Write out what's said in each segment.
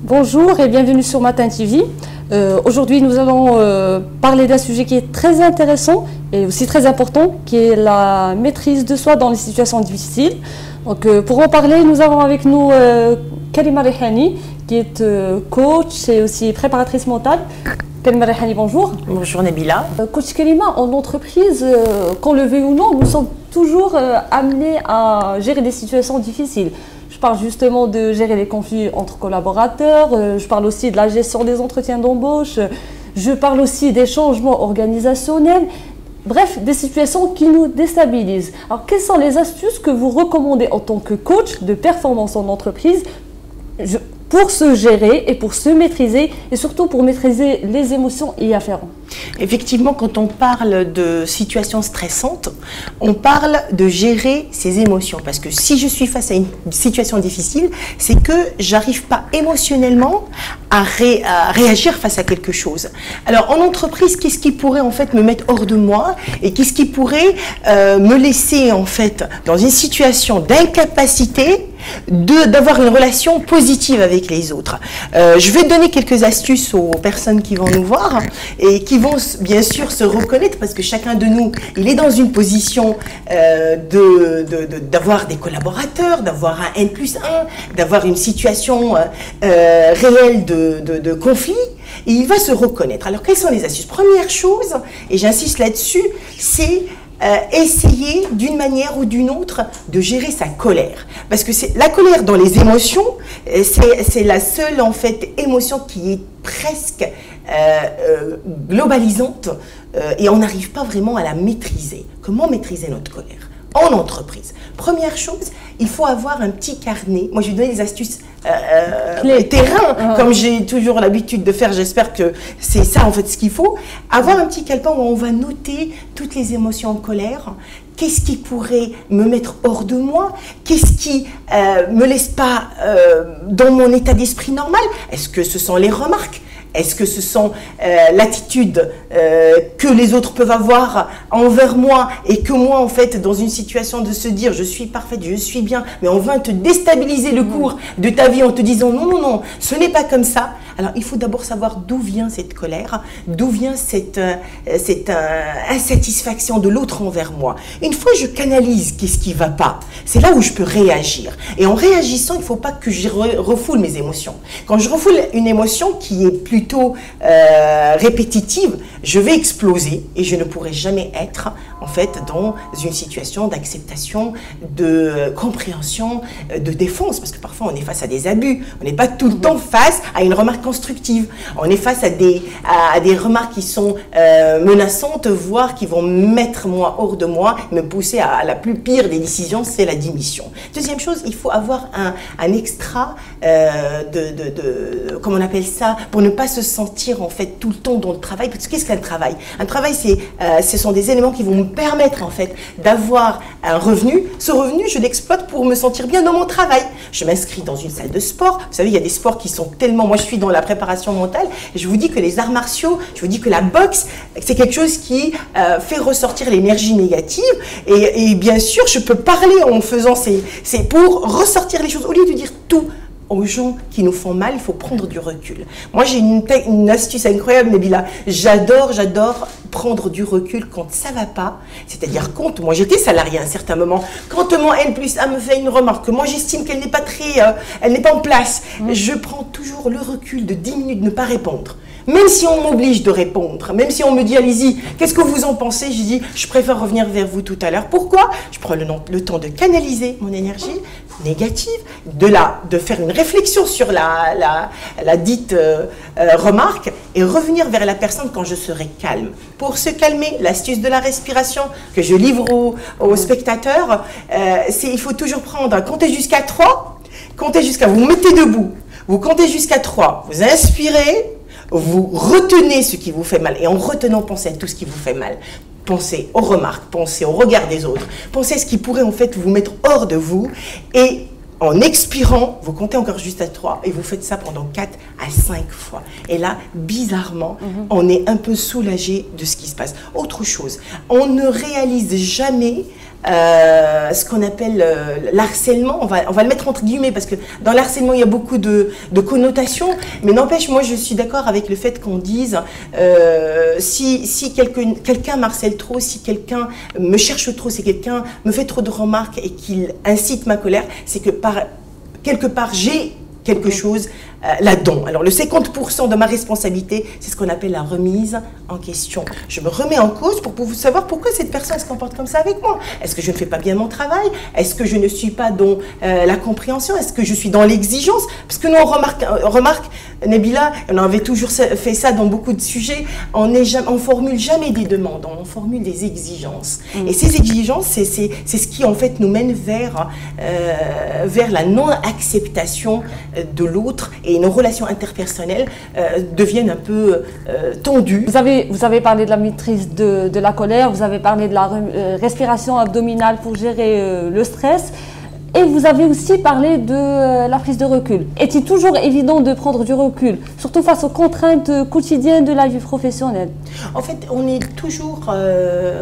Bonjour et bienvenue sur Matin TV. Aujourd'hui, nous allons parler d'un sujet qui est très intéressant et aussi très important, qui est la maîtrise de soi dans les situations difficiles. Donc, pour en parler, nous avons avec nous Karima Rehani, qui est coach et aussi préparatrice mentale. Karima Rehani, bonjour. Bonjour Nabila. Coach Karima, en entreprise, qu'on le veuille ou non, nous sommes toujours amenés à gérer des situations difficiles. Je parle justement de gérer les conflits entre collaborateurs, je parle aussi de la gestion des entretiens d'embauche, je parle aussi des changements organisationnels, bref, des situations qui nous déstabilisent. Alors, quelles sont les astuces que vous recommandez en tant que coach de performance en entreprise pour se gérer et pour se maîtriser et surtout pour maîtriser les émotions y afférentes? Effectivement, quand on parle de situations stressantes, on parle de gérer ses émotions. Parce que si je suis face à une situation difficile, c'est que j'arrive pas émotionnellement à réagir face à quelque chose. Alors, en entreprise, qu'est-ce qui pourrait en fait me mettre hors de moi et qu'est-ce qui pourrait me laisser en fait dans une situation d'incapacité d'avoir une relation positive avec les autres. Je vais donner quelques astuces aux personnes qui vont nous voir et qui vont bien sûr se reconnaître parce que chacun de nous, il est dans une position d'avoir des collaborateurs, d'avoir un N+1, d'avoir une situation réelle de conflit et il va se reconnaître. Alors, quelles sont les astuces? Première chose, et j'insiste là-dessus, c'est essayer d'une manière ou d'une autre de gérer sa colère. Parce que c'est la colère dans les émotions, c'est la seule en fait émotion qui est presque globalisante et on n'arrive pas vraiment à la maîtriser. Comment maîtriser notre colère en entreprise? Première chose, il faut avoir un petit carnet. Moi, je vais donner des astuces terrain, comme j'ai toujours l'habitude de faire. J'espère que c'est ça, en fait, ce qu'il faut. Avoir un petit calepin où on va noter toutes les émotions en colère. Qu'est-ce qui pourrait me mettre hors de moi? Qu'est-ce qui me laisse pas dans mon état d'esprit normal? Est-ce que ce sont les remarques? Est-ce que ce sont l'attitude que les autres peuvent avoir envers moi et que moi, en fait, dans une situation de se dire je suis parfaite, je suis bien, mais on va te déstabiliser le cours de ta vie en te disant non, non, non, ce n'est pas comme ça. Alors, il faut d'abord savoir d'où vient cette colère, d'où vient cette insatisfaction de l'autre envers moi. Une fois je canalise qu'est-ce qui ne va pas, c'est là où je peux réagir. Et en réagissant, il ne faut pas que je refoule mes émotions. Quand je refoule une émotion qui est plutôt répétitive, je vais exploser et je ne pourrai jamais être en fait dans une situation d'acceptation, de compréhension, de défense, parce que parfois on est face à des abus, on n'est pas tout le temps face à une remarque constructive, on est face à des remarques qui sont menaçantes, voire qui vont mettre moi hors de moi, me pousser à la plus pire des décisions, c'est la démission. Deuxième chose, il faut avoir un extra comment on appelle ça, pour ne pas se sentir en fait tout le temps dans le travail, parce que qu'est-ce qu'un travail? Un travail, ce sont des éléments qui vont me permettre en fait d'avoir un revenu. Ce revenu, je l'exploite pour me sentir bien dans mon travail. Je m'inscris dans une salle de sport. Vous savez, il y a des sports qui sont tellement... Moi, je suis dans la préparation mentale et je vous dis que les arts martiaux, je vous dis que la boxe, c'est quelque chose qui fait ressortir l'énergie négative et bien sûr, je peux parler en faisant c'est pour ressortir les choses. Au lieu de dire tout aux gens qui nous font mal, il faut prendre du recul. Moi, j'ai une astuce incroyable, Nabila. J'adore prendre du recul quand ça va pas. C'est-à-dire quand, moi j'étais salariée à un certain moment, quand mon N+1 me fait une remarque, que moi j'estime qu'elle n'est pas elle n'est pas en place, je prends toujours le recul de 10 minutes, ne pas répondre. Même si on m'oblige de répondre, même si on me dit, allez-y, qu'est-ce que vous en pensez? Je dis, je préfère revenir vers vous tout à l'heure. Pourquoi? Je prends le temps de canaliser mon énergie négative, de faire une réflexion sur la dite remarque et revenir vers la personne quand je serai calme. Pour se calmer, l'astuce de la respiration que je livre aux spectateurs, il faut toujours compter jusqu'à 3, vous mettez debout, vous comptez jusqu'à 3, vous inspirez, vous retenez ce qui vous fait mal et en retenant, pensez à tout ce qui vous fait mal. Pensez aux remarques, pensez au regard des autres, pensez à ce qui pourrait en fait vous mettre hors de vous et en expirant, vous comptez encore juste à 3 et vous faites ça pendant 4 à 5 fois. Et là, bizarrement, on est un peu soulagé de ce qui se passe. Autre chose, on ne réalise jamais ce qu'on appelle l'harcèlement. On va le mettre entre guillemets parce que dans l'harcèlement, il y a beaucoup de connotations. Mais n'empêche, moi, je suis d'accord avec le fait qu'on dise si quelqu'un m'harcèle trop, si quelqu'un me cherche trop, si quelqu'un me fait trop de remarques et qu'il incite ma colère, c'est que quelque part, j'ai quelque chose là-dedans. Alors le 50% de ma responsabilité, c'est ce qu'on appelle la remise en question. Je me remets en cause pour savoir pourquoi cette personne se comporte comme ça avec moi. Est-ce que je ne fais pas bien mon travail? Est-ce que je ne suis pas dans la compréhension? Est-ce que je suis dans l'exigence? Parce que nous, on remarque, Nabila, on avait toujours fait ça dans beaucoup de sujets, on formule jamais des demandes, on formule des exigences. Et ces exigences, c'est ce qui en fait nous mène vers la non-acceptation de l'autre, et nos relations interpersonnelles deviennent un peu tendues. Vous avez parlé de la maîtrise de la colère, vous avez parlé de la respiration abdominale pour gérer le stress. Et vous avez aussi parlé de la prise de recul. Est-il toujours évident de prendre du recul, surtout face aux contraintes quotidiennes de la vie professionnelle? En fait, on est toujours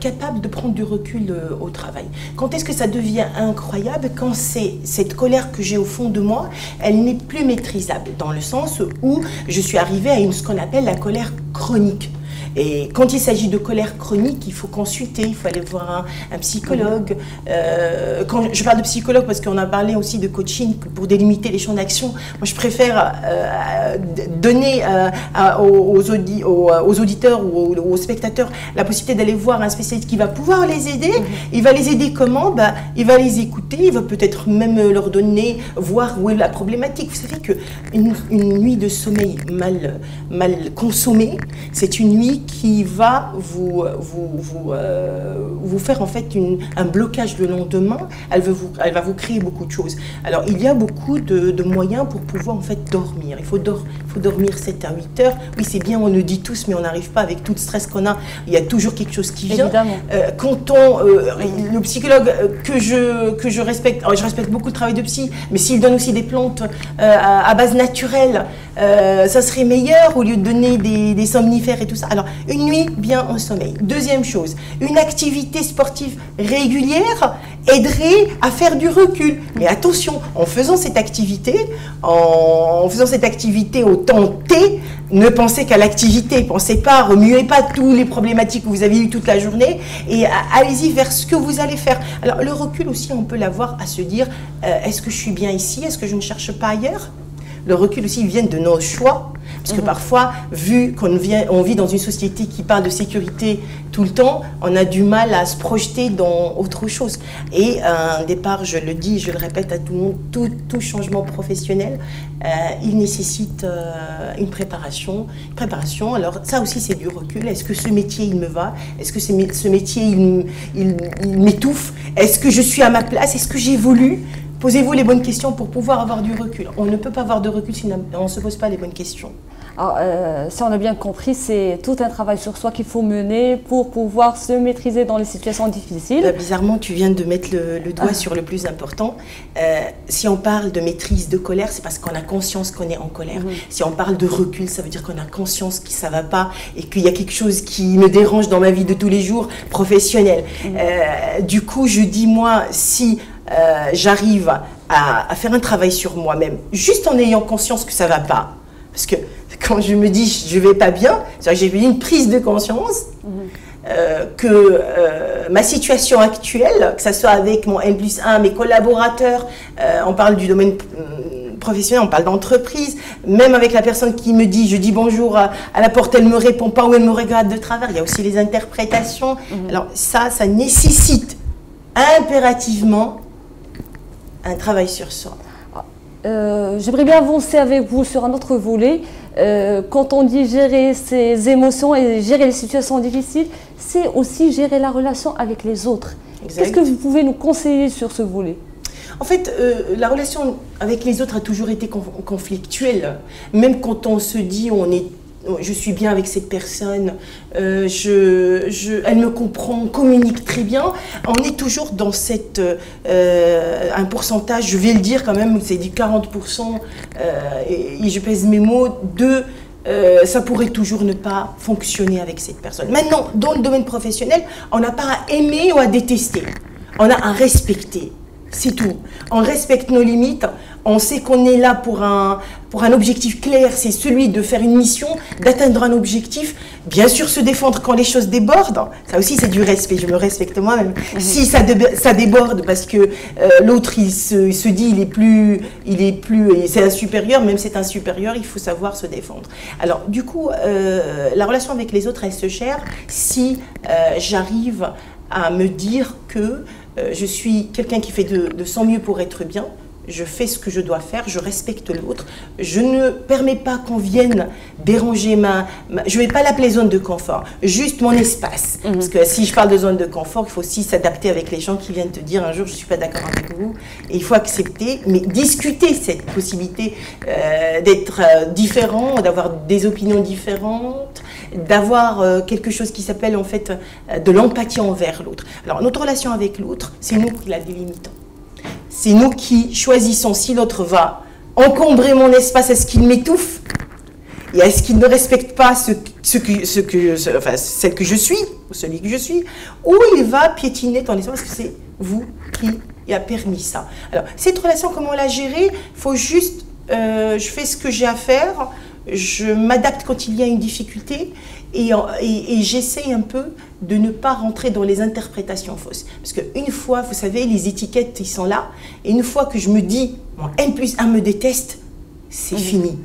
capable de prendre du recul au travail. Quand est-ce que ça devient incroyable? Quand c'est cette colère que j'ai au fond de moi, elle n'est plus maîtrisable, dans le sens où je suis arrivée à ce qu'on appelle la colère chronique. Et quand il s'agit de colère chronique, il faut consulter, il faut aller voir un psychologue. Quand je parle de psychologue, parce qu'on a parlé aussi de coaching pour délimiter les champs d'action, moi je préfère donner aux auditeurs ou aux spectateurs la possibilité d'aller voir un spécialiste qui va pouvoir les aider. Il va les aider comment? Il va les écouter, il va peut-être même leur donner, voir où est la problématique. Vous savez qu'une nuit de sommeil mal consommée, c'est une nuit qui va vous faire en fait un blocage le lendemain. Elle va vous créer beaucoup de choses. Alors il y a beaucoup de moyens pour pouvoir en fait dormir. Il faut dormir 7 à 8 heures. Oui, c'est bien, on le dit tous, mais on n'arrive pas avec tout le stress qu'on a. Il y a toujours quelque chose qui vient. Quand le psychologue que je respecte, je respecte beaucoup le travail de psy, mais s'il donne aussi des plantes à base naturelle, ça serait meilleur au lieu de donner des somnifères et tout ça. Alors, une nuit bien en sommeil. Deuxième chose, une activité sportive régulière aiderait à faire du recul. Mais attention, en faisant cette activité au temps T, ne pensez qu'à l'activité, pensez pas, remuez pas tous les problématiques que vous avez eues toute la journée et allez-y vers ce que vous allez faire. Alors, le recul aussi, on peut l'avoir à se dire, est-ce que je suis bien ici? Est-ce que je ne cherche pas ailleurs? Le recul aussi vient de nos choix, parce que parfois, vu qu'on vit dans une société qui parle de sécurité tout le temps, on a du mal à se projeter dans autre chose. Et un départ, je le dis, je le répète à tout le monde, tout changement professionnel, il nécessite une préparation. Alors ça aussi, c'est du recul. Est-ce que ce métier, il me va? Est-ce que ce métier, il m'étouffe? Est-ce que je suis à ma place? Est-ce que j'évolue? Posez-vous les bonnes questions pour pouvoir avoir du recul. On ne peut pas avoir de recul si on ne se pose pas les bonnes questions. Alors, si on a bien compris, c'est tout un travail sur soi qu'il faut mener pour pouvoir se maîtriser dans les situations difficiles. Bizarrement, tu viens de mettre le doigt sur le plus important. Si on parle de maîtrise de colère, c'est parce qu'on a conscience qu'on est en colère. Si on parle de recul, ça veut dire qu'on a conscience que ça ne va pas et qu'il y a quelque chose qui me dérange dans ma vie de tous les jours professionnelle. Du coup, je dis, moi, si j'arrive à faire un travail sur moi-même, juste en ayant conscience que ça ne va pas, parce que quand je me dis je ne vais pas bien, j'ai eu une prise de conscience que ma situation actuelle, que ce soit avec mon N+1, mes collaborateurs, on parle du domaine professionnel, on parle d'entreprise, même avec la personne qui me dit, je dis bonjour à la porte, elle ne me répond pas ou elle me regarde de travers, il y a aussi les interprétations. Alors ça nécessite impérativement un travail sur soi. J'aimerais bien avancer avec vous sur un autre volet. Quand on dit gérer ses émotions et gérer les situations difficiles, c'est aussi gérer la relation avec les autres. Qu'est-ce que vous pouvez nous conseiller sur ce volet? En fait, la relation avec les autres a toujours été conflictuelle. Même quand on se dit je suis bien avec cette personne, elle me comprend, on communique très bien. On est toujours dans un pourcentage, je vais le dire quand même, c'est du 40%, et je pèse mes mots, ça pourrait toujours ne pas fonctionner avec cette personne. Maintenant, dans le domaine professionnel, on n'a pas à aimer ou à détester. On a à respecter. C'est tout. On respecte nos limites. On sait qu'on est là pour un objectif clair. C'est celui de faire une mission, d'atteindre un objectif. Bien sûr, se défendre quand les choses débordent. Ça aussi, c'est du respect. Je me respecte moi-même. Si ça déborde parce que l'autre, il se dit, c'est un supérieur. Même si c'est un supérieur, il faut savoir se défendre. Alors, du coup, la relation avec les autres, elle se gère si j'arrive à me dire que je suis quelqu'un qui fait de son mieux pour être bien, je fais ce que je dois faire, je respecte l'autre, je ne permets pas qu'on vienne déranger je ne vais pas l'appeler zone de confort, juste mon espace. Parce que si je parle de zone de confort, il faut aussi s'adapter avec les gens qui viennent te dire un jour je ne suis pas d'accord avec vous, et il faut accepter, mais discuter cette possibilité d'être différent, d'avoir des opinions différentes, d'avoir quelque chose qui s'appelle en fait de l'empathie envers l'autre. Alors notre relation avec l'autre, c'est nous qui la délimitons. C'est nous qui choisissons si l'autre va encombrer mon espace, est-ce qu'il m'étouffe et est-ce qu'il ne respecte pas celle que je suis, ou celui que je suis, ou il va piétiner ton espace parce que c'est vous qui a permis ça. Alors, cette relation, comment la gérer? Il faut juste, je fais ce que j'ai à faire, je m'adapte quand il y a une difficulté et j'essaye un peu de ne pas rentrer dans les interprétations fausses. Parce qu'une fois, vous savez, les étiquettes, ils sont là, et une fois que je me dis, mon N+1 me déteste, c'est fini.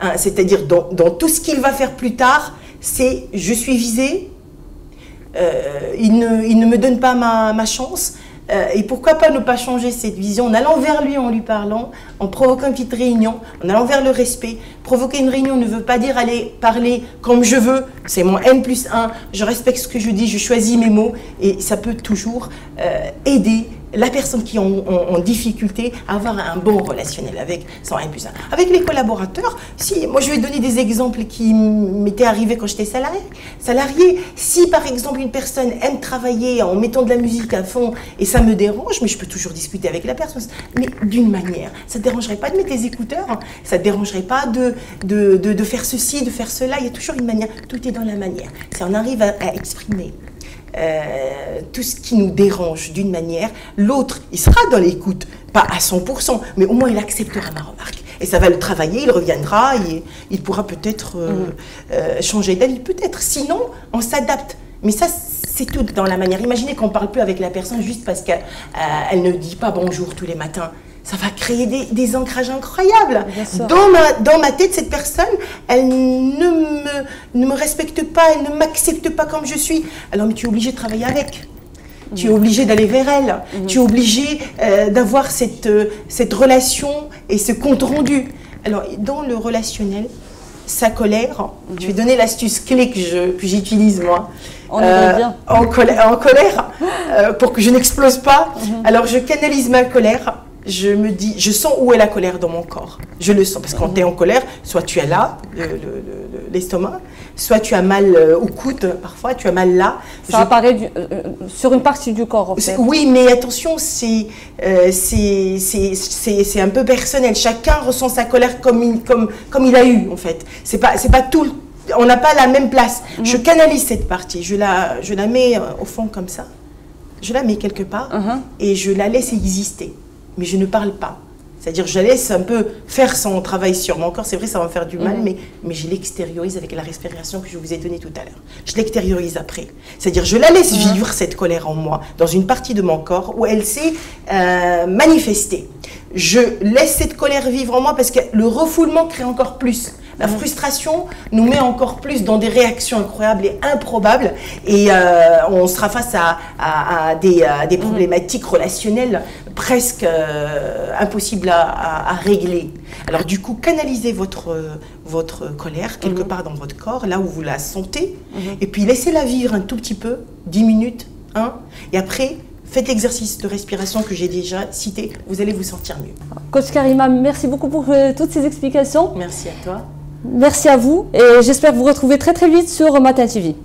Hein, c'est-à-dire, dans tout ce qu'il va faire plus tard, c'est je suis visée, il ne me donne pas ma chance. Et pourquoi pas ne pas changer cette vision en allant vers lui, en lui parlant, en provoquant une petite réunion, en allant vers le respect. Provoquer une réunion ne veut pas dire aller parler comme je veux, c'est mon N+1, je respecte ce que je dis, je choisis mes mots, et ça peut toujours aider la personne qui est en difficulté à avoir un bon relationnel avec son N+1. Avec les collaborateurs, moi je vais donner des exemples qui m'étaient arrivés quand j'étais salarié. Si par exemple une personne aime travailler en mettant de la musique à fond et ça me dérange, mais je peux toujours discuter avec la personne, mais d'une manière. Ça ne dérangerait pas de mettre les écouteurs, hein. Ça ne dérangerait pas de faire ceci, de faire cela, il y a toujours une manière, tout est dans la manière. Si on arrive à exprimer tout ce qui nous dérange d'une manière, l'autre, il sera dans l'écoute, pas à 100%, mais au moins il acceptera ma remarque. Et ça va le travailler, il reviendra, et il pourra peut-être changer d'avis, peut-être. Sinon, on s'adapte. Mais ça, c'est tout dans la manière. Imaginez qu'on ne parle plus avec la personne juste parce qu'elle ne dit pas bonjour tous les matins. Ça va créer des ancrages incroyables. Dans ma tête, cette personne, elle ne me respecte pas, elle ne m'accepte pas comme je suis. Alors, mais tu es obligé de travailler avec. Tu es obligé d'aller vers elle. Tu es obligé d'avoir cette relation et ce compte rendu. Alors, dans le relationnel, sa colère, je vais donner l'astuce clé que j'utilise moi. On aimerait bien. En colère, pour que je n'explose pas. Alors, je canalise ma colère. Je me dis, je sens où est la colère dans mon corps. Je le sens, parce que quand tu es en colère, soit tu as là, l'estomac, soit tu as mal au coude, parfois tu as mal là. Ça apparaît sur une partie du corps, en fait. Oui, mais attention, c'est un peu personnel. Chacun ressent sa colère comme il a eu, en fait. C'est pas tout, on n'a pas la même place. Je canalise cette partie, je la mets au fond comme ça. Je la mets quelque part et je la laisse exister. Mais je ne parle pas. C'est-à-dire, je laisse un peu faire son travail sur mon corps. C'est vrai, ça va me faire du mal, mais je l'extériorise avec la respiration que je vous ai donnée tout à l'heure. Je l'extériorise après. C'est-à-dire, je la laisse vivre, cette colère en moi, dans une partie de mon corps où elle s'est manifestée. Je laisse cette colère vivre en moi parce que le refoulement crée encore plus. La frustration nous met encore plus dans des réactions incroyables et improbables, et on sera face à des problématiques relationnelles presque impossibles à régler. Alors du coup, canalisez votre colère quelque part dans votre corps, là où vous la sentez, et puis laissez-la vivre un tout petit peu, 10 minutes, et après, faites l'exercice de respiration que j'ai déjà cité, vous allez vous sentir mieux. Coach Karima, merci beaucoup pour toutes ces explications. Merci à toi. Merci à vous et j'espère vous retrouver très très vite sur Matin TV.